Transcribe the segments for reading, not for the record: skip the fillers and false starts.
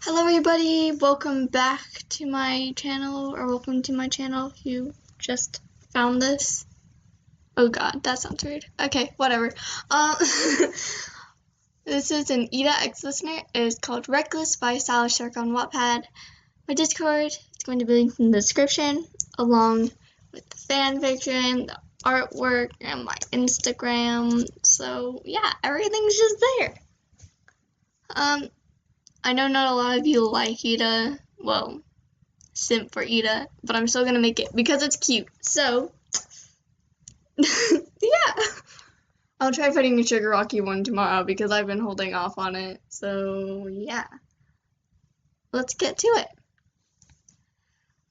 Hello everybody, welcome back to my channel, or welcome to my channel if you just found this. Oh god, that sounds weird. Okay, whatever. This is an Iida ex-listener. It is called Reckless by Stylish Shark on Wattpad. My Discord is going to be linked in the description, along with the fan fiction, the artwork, and my Instagram. So yeah, everything's just there. I know not a lot of you like Iida, well, simp for Iida, but I'm still gonna make it because it's cute. So, yeah. I'll try putting a Sugar Rocky one tomorrow because I've been holding off on it. So, yeah. Let's get to it.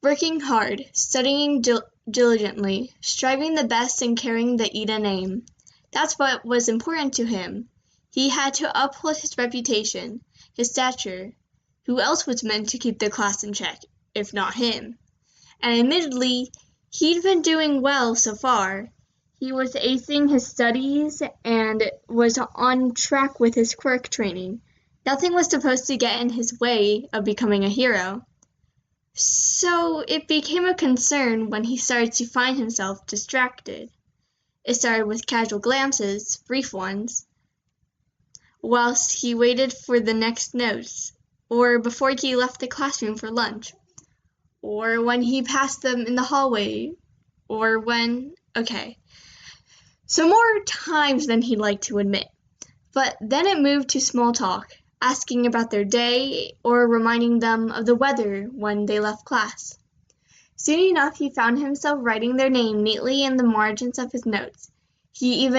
Working hard, studying diligently, striving the best and carrying the Iida name. That's what was important to him. He had to uphold his reputation, his stature. Who else was meant to keep the class in check, if not him? And admittedly, he'd been doing well so far. He was acing his studies and was on track with his quirk training. Nothing was supposed to get in his way of becoming a hero. So it became a concern when he started to find himself distracted. It started with casual glances, brief ones, whilst he waited for the next notes, or before he left the classroom for lunch, or when he passed them in the hallway, or when, so more times than he'd like to admit. But then it moved to small talk, asking about their day, or reminding them of the weather when they left class. Soon enough, he found himself writing their name neatly in the margins of his notes. He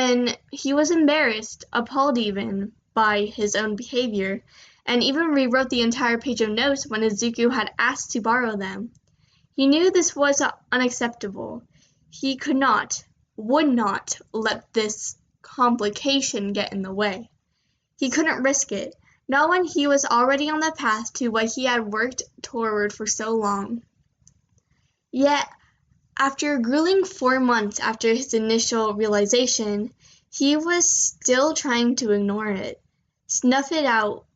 was embarrassed, appalled even, by his own behavior, and even rewrote the entire page of notes when Izuku had asked to borrow them. He knew this was unacceptable. He would not let this complication get in the way. He couldn't risk it, not when he was already on the path to what he had worked toward for so long. Yet, after a grueling 4 months after his initial realization, he was still trying to ignore it. Snuff it out.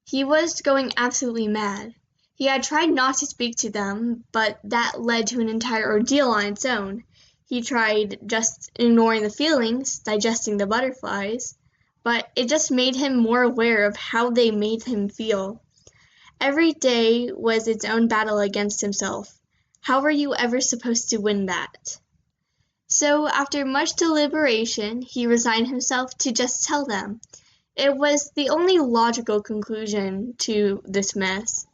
He was going absolutely mad. He had tried not to speak to them, but that led to an entire ordeal on its own. He tried just ignoring the feelings, digesting the butterflies, but it just made him more aware of how they made him feel. Every day was its own battle against himself. How were you ever supposed to win that? So, after much deliberation, he resigned himself to just tell them. It was the only logical conclusion to this mess.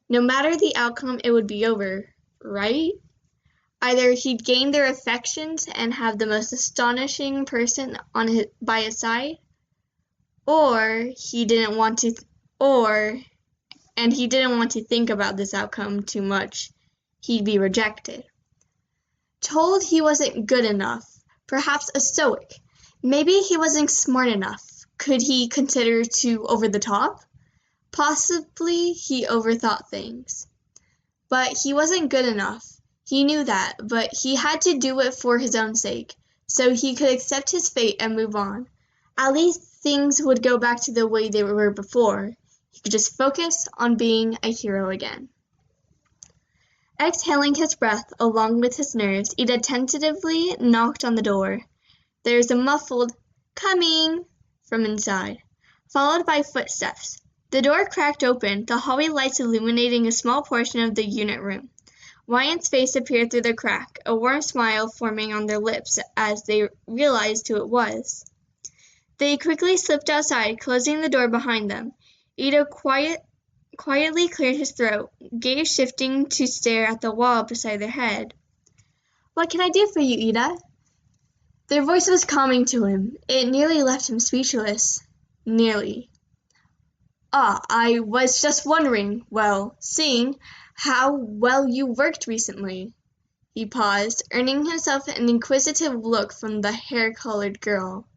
No matter the outcome, it would be over, right? Either he'd gain their affections and have the most astonishing person by his side, or he didn't want to think about this outcome too much. He'd be rejected. Told he wasn't good enough, perhaps a stoic. Maybe he wasn't smart enough. Could he consider too over the top? Possibly he overthought things. But he wasn't good enough. He knew that, but he had to do it for his own sake, so he could accept his fate and move on. At least things would go back to the way they were before. He could just focus on being a hero again. Exhaling his breath along with his nerves, Iida tentatively knocked on the door. There was a muffled, "Coming!" from inside, followed by footsteps. The door cracked open, the hallway lights illuminating a small portion of the unit room. Ryan's face appeared through the crack, a warm smile forming on their lips as they realized who it was. They quickly slipped outside, closing the door behind them. Iida quietly cleared his throat, gaze shifting to stare at the wall beside their head. "What can I do for you, Iida?" Their voice was calming to him. It nearly left him speechless. Nearly. I was just wondering, seeing how well you worked recently." He paused, earning himself an inquisitive look from the hair-colored girl.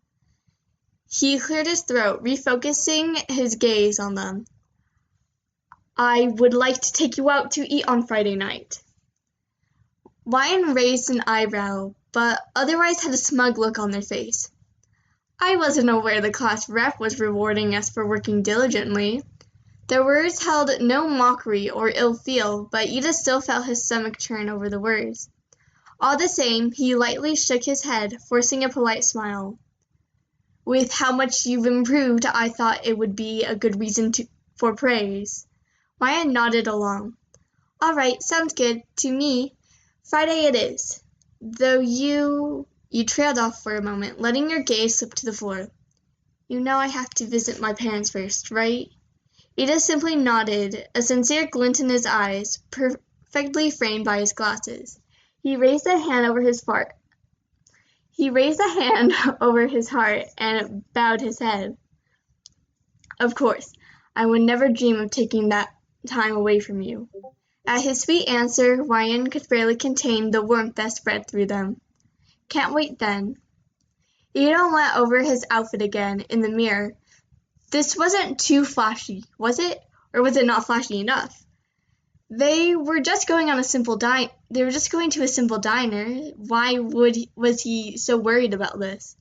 He cleared his throat, refocusing his gaze on them. "I would like to take you out to eat on Friday night." Ryan raised an eyebrow, but otherwise had a smug look on their face. "I wasn't aware the class rep was rewarding us for working diligently. Their words held no mockery or ill feel, but Iida still felt his stomach churn over the words. All the same, he lightly shook his head, forcing a polite smile. With how much you've improved, I thought it would be a good reason for praise. Ryan nodded along. All right, sounds good. To me, Friday it is. Though you trailed off for a moment, letting your gaze slip to the floor. You know I have to visit my parents first, right? Iida simply nodded, a sincere glint in his eyes, perfectly framed by his glasses. He raised a hand over his heart and bowed his head. Of course, I would never dream of taking that time away from you. At his sweet answer, Ryan could barely contain the warmth that spread through them. Can't wait then. Iida went over his outfit again in the mirror. This wasn't too flashy, was it? Or was it not flashy enough? They were just going to a simple diner. Why was he so worried about this?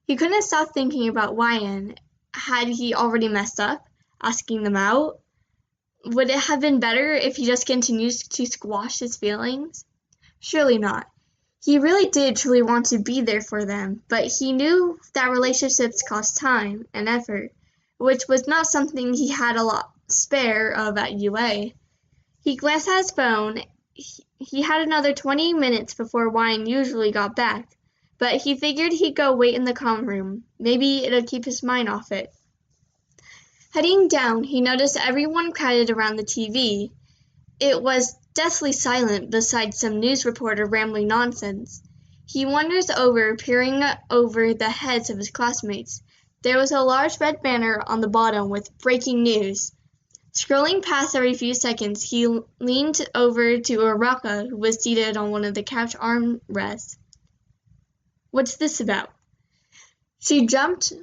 He couldn't stop thinking about Ryan. Had he already messed up, asking them out? Would it have been better if he just continued to squash his feelings? Surely not. He really did truly want to be there for them, but he knew that relationships cost time and effort, which was not something he had a lot spare of at UA. He glanced at his phone. He had another 20 minutes before Ryan usually got back, but he figured he'd go wait in the common room. Maybe it'd keep his mind off it. Heading down, he noticed everyone crowded around the TV. It was deathly silent beside some news reporter rambling nonsense. He wanders over, peering over the heads of his classmates. There was a large red banner on the bottom with breaking news. Scrolling past every few seconds, he leaned over to Araka, who was seated on one of the couch armrests. What's this about? She jumped,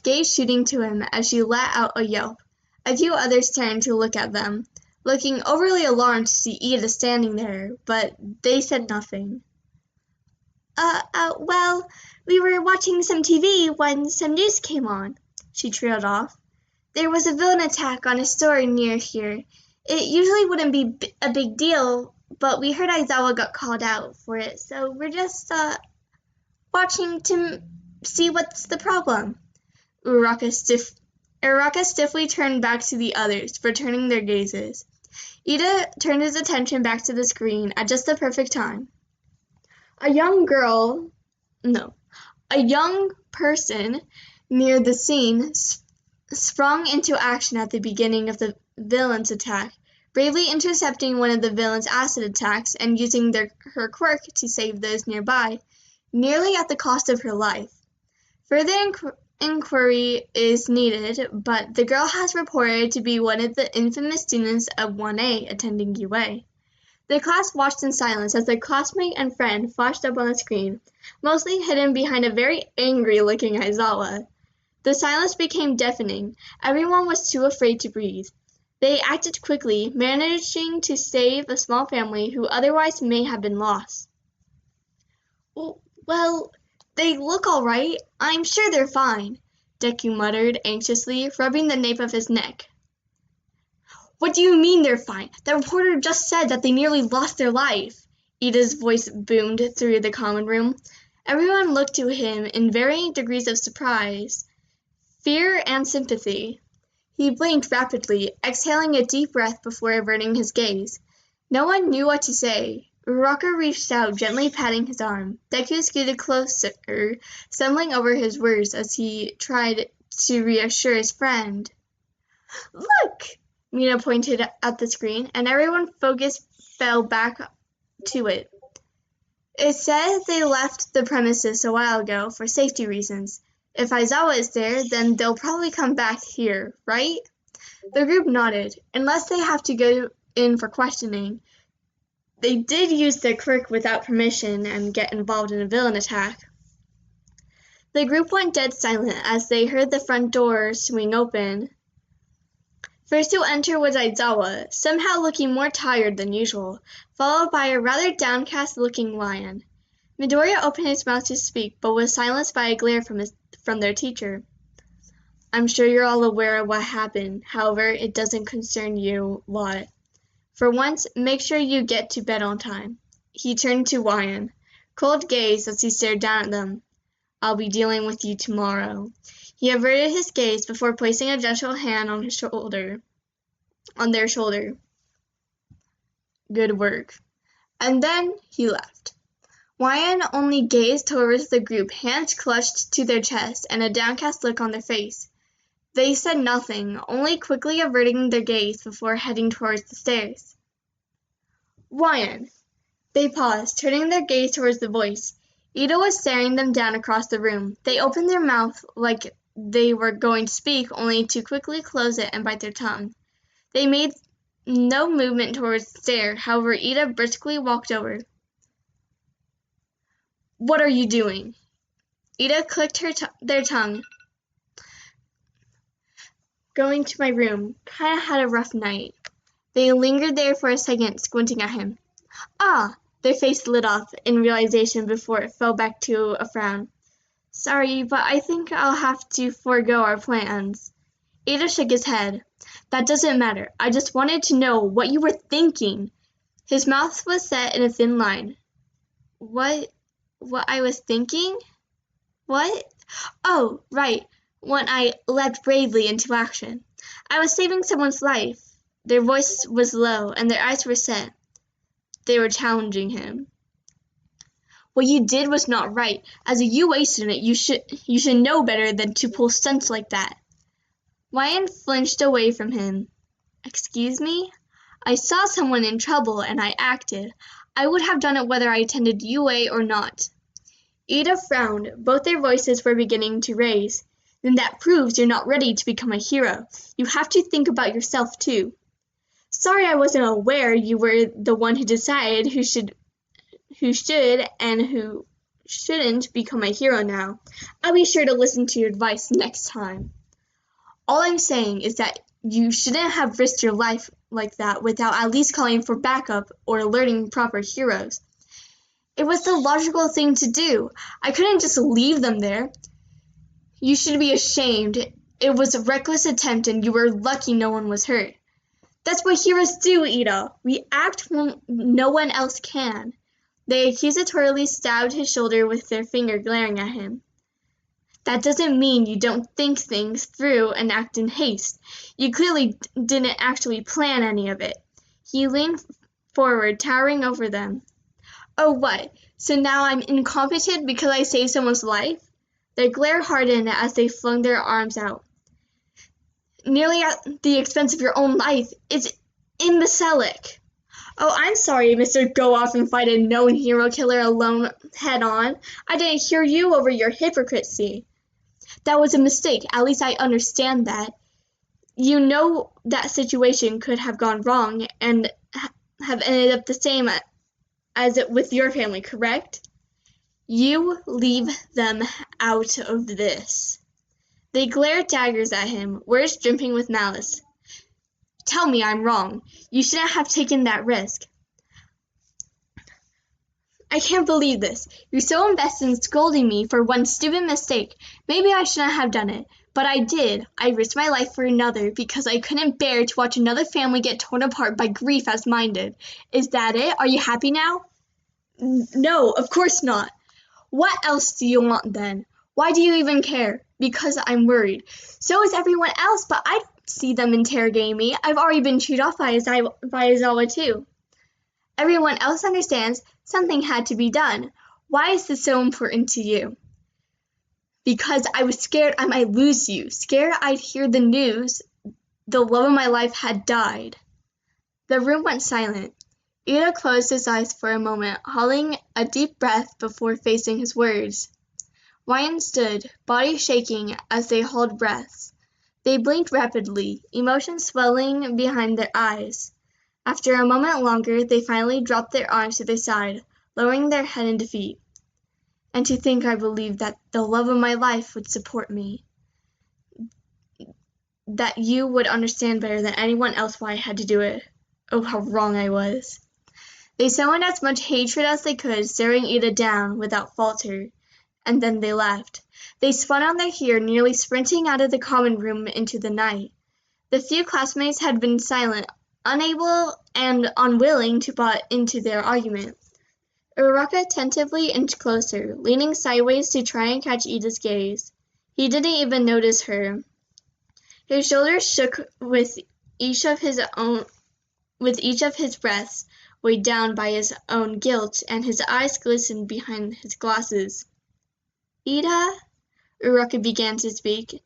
gaze shooting to him as she let out a yelp. A few others turned to look at them, looking overly alarmed to see Iida standing there, but they said nothing. Well, we were watching some TV when some news came on, she trailed off. There was a villain attack on a store near here. It usually wouldn't be a big deal, but we heard Aizawa got called out for it, so we're just, watching to see what's the problem. Uraka stiffly turned back to the others, returning their gazes. Iida turned his attention back to the screen at just the perfect time. A young person near the scene sprung into action at the beginning of the villain's attack, bravely intercepting one of the villain's acid attacks and using her quirk to save those nearby, nearly at the cost of her life. Further inquiry is needed, but the girl has reported to be one of the infamous students of 1A attending UA. The class watched in silence as their classmate and friend flashed up on the screen, mostly hidden behind a very angry-looking Aizawa. The silence became deafening. Everyone was too afraid to breathe. They acted quickly, managing to save a small family who otherwise may have been lost. Well, they look all right. I'm sure they're fine, Deku muttered anxiously, rubbing the nape of his neck. What do you mean they're fine? The reporter just said that they nearly lost their life. Iida's voice boomed through the common room. Everyone looked to him in varying degrees of surprise, fear, and sympathy. He blinked rapidly, exhaling a deep breath before averting his gaze. No one knew what to say. Uraka reached out, gently patting his arm. Deku scooted closer, stumbling over his words as he tried to reassure his friend. Look! Mina pointed at the screen, and everyone's focus fell back to it. It said they left the premises a while ago for safety reasons. If Aizawa is there, then they'll probably come back here, right? The group nodded. Unless they have to go in for questioning. They did use their quirk without permission and get involved in a villain attack. The group went dead silent as they heard the front door swing open. First to enter was Aizawa, somehow looking more tired than usual, followed by a rather downcast-looking lion. Midoriya opened his mouth to speak, but was silenced by a glare from their teacher. I'm sure you're all aware of what happened. However, it doesn't concern you a lot. For once, make sure you get to bed on time." He turned to Ryan, cold gaze as he stared down at them. "I'll be dealing with you tomorrow." He averted his gaze before placing a gentle hand on their shoulder. "Good work." And then he left. Ryan only gazed towards the group, hands clutched to their chests and a downcast look on their face. They said nothing, only quickly averting their gaze before heading towards the stairs. "Ryan!" They paused, turning their gaze towards the voice. Iida was staring them down across the room. They opened their mouth like they were going to speak, only to quickly close it and bite their tongue. They made no movement towards the stair. However, Iida briskly walked over. "What are you doing?" Iida clicked their tongue. "Going to my room. Kinda had a rough night." They lingered there for a second, squinting at him. "Ah!" Their face lit off in realization before it fell back to a frown. "Sorry, but I think I'll have to forego our plans." Iida shook his head. "That doesn't matter. I just wanted to know what you were thinking." His mouth was set in a thin line. What I was thinking? What? Oh, right. When I leapt bravely into action. I was saving someone's life." Their voice was low, and their eyes were set. They were challenging him. "What you did was not right. As a UA student, you should know better than to pull stunts like that." Ryan flinched away from him. "Excuse me? I saw someone in trouble, and I acted. I would have done it whether I attended UA or not." Iida frowned. Both their voices were beginning to raise. "Then that proves you're not ready to become a hero. You have to think about yourself, too." "Sorry I wasn't aware you were the one who decided who should and who shouldn't become a hero now. I'll be sure to listen to your advice next time." "All I'm saying is that you shouldn't have risked your life like that without at least calling for backup or alerting proper heroes." "It was the logical thing to do. I couldn't just leave them there." "You should be ashamed. It was a reckless attempt and you were lucky no one was hurt." "That's what heroes do, Iida. We act when no one else can." They accusatorily stabbed his shoulder with their finger, glaring at him. "That doesn't mean you don't think things through and act in haste. You clearly didn't actually plan any of it." He leaned forward, towering over them. "Oh, what? So now I'm incompetent because I saved someone's life?" Their glare hardened as they flung their arms out. "Nearly at the expense of your own life. It's imbecilic." "Oh, I'm sorry, Mr. Go Off and Fight a Known Hero Killer alone head on. I didn't hear you over your hypocrisy." "That was a mistake. At least I understand that. You know that situation could have gone wrong and have ended up the same as it with your family, correct?" "You leave them out of this." They glared daggers at him, words dripping with malice. "Tell me I'm wrong. You shouldn't have taken that risk." "I can't believe this. You're so invested in scolding me for one stupid mistake. Maybe I shouldn't have done it. But I did. I risked my life for another because I couldn't bear to watch another family get torn apart by grief as mine did. Is that it? Are you happy now?" "No, of course not." "What else do you want then? Why do you even care?" "Because I'm worried." "So is everyone else, but I don't see them interrogating me. I've already been chewed off by Aizawa too." "Everyone else understands. Something had to be done. Why is this so important to you?" "Because I was scared I might lose you. Scared I'd hear the news. The love of my life had died." The room went silent. Iida closed his eyes for a moment, hauling a deep breath before facing his words. Ryan stood, body shaking as they hauled breaths. They blinked rapidly, emotion swelling behind their eyes. After a moment longer, they finally dropped their arms to their side, lowering their head in defeat. "And to think I believed that the love of my life would support me. That you would understand better than anyone else why I had to do it. Oh, how wrong I was." They summoned as much hatred as they could, staring Iida down without falter, and then they laughed. They spun on their heel, nearly sprinting out of the common room into the night. The few classmates had been silent, unable and unwilling to butt into their argument. Uraraka attentively inched closer, leaning sideways to try and catch Iida's gaze. He didn't even notice her. His shoulders shook with each of his breaths, weighed down by his own guilt, and his eyes glistened behind his glasses. "Iida?" Uraraka began to speak,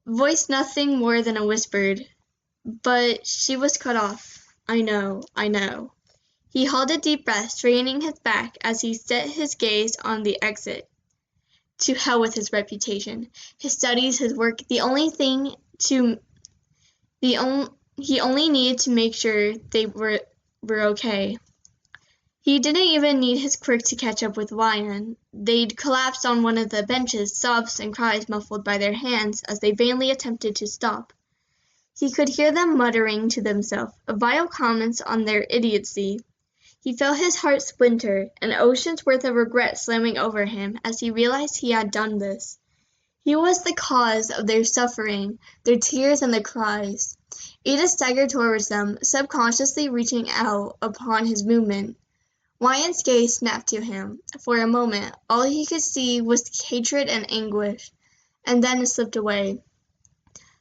voice nothing more than a whisper. But she was cut off. "I know, I know." He held a deep breath, straightening his back as he set his gaze on the exit. To hell with his reputation, his studies, his work. He only needed to make sure they were okay. He didn't even need his quirk to catch up with Lion. They'd collapsed on one of the benches, sobs and cries muffled by their hands as they vainly attempted to stop. He could hear them muttering to themselves, vile comments on their idiocy. He felt his heart splinter, an ocean's worth of regret slamming over him as he realized he had done this. He was the cause of their suffering, their tears and their cries. Iida staggered towards them, subconsciously reaching out upon his movement. Ryan's gaze snapped to him. For a moment, all he could see was hatred and anguish, and then it slipped away.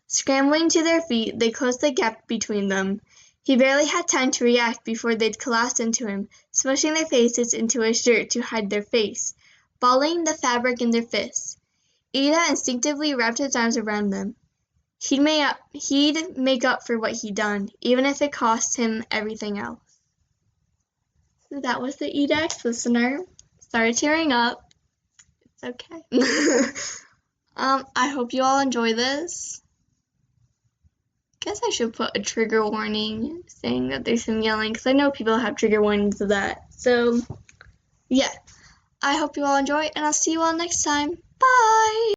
Scrambling to their feet, they closed the gap between them. He barely had time to react before they'd collapsed into him, smushing their faces into his shirt to hide their face, balling the fabric in their fists. Iida instinctively wrapped his arms around them. He'd make up for what he'd done, even if it cost him everything else. So that was the Iida listener. Started tearing up. It's okay. I hope you all enjoy this. Guess I should put a trigger warning saying that there's some yelling, because I know people have trigger warnings of that. So, yeah. I hope you all enjoy, and I'll see you all next time. Bye!